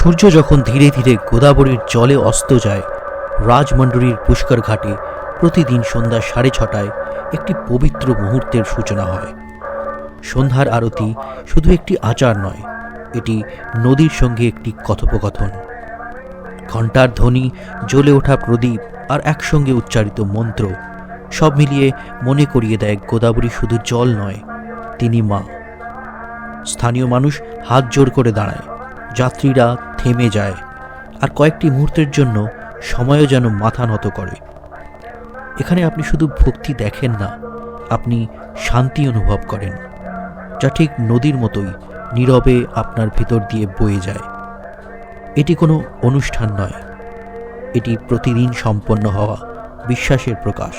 সূর্য যখন ধীরে ধীরে গোদাবরীর জলে অস্ত যায়, রাজমণ্ডলীর পুষ্কর ঘাটে প্রতিদিন সন্ধ্যা 6:30টায় একটি পবিত্র মুহূর্তের সূচনা হয়। সন্ধ্যার আরতি শুধু একটি আচার নয়, এটি নদীর সঙ্গে একটি কথোপকথন। ঘণ্টার ধ্বনি, জ্বলে ওঠা প্রদীপ আর একসঙ্গে উচ্চারিত মন্ত্র সব মিলিয়ে মনে করিয়ে দেয় গোদাবরী শুধু জল নয়, তিনি মা। স্থানীয় মানুষ হাত জোড় করে দাঁড়ায়, যাত্রীরা থেমে যায়, আর কয়েকটি মুহূর্তের জন্য সময়ও যেন মাথা নত করে। এখানে আপনি শুধু ভক্তি দেখেন না, আপনি শান্তি অনুভব করেন, যা ঠিক নদীর মতোই নীরবে আপনার ভিতর দিয়ে বয়ে যায়। এটি কোনো অনুষ্ঠান নয়, এটি প্রতিদিন সম্পন্ন হওয়া বিশ্বাসের প্রকাশ।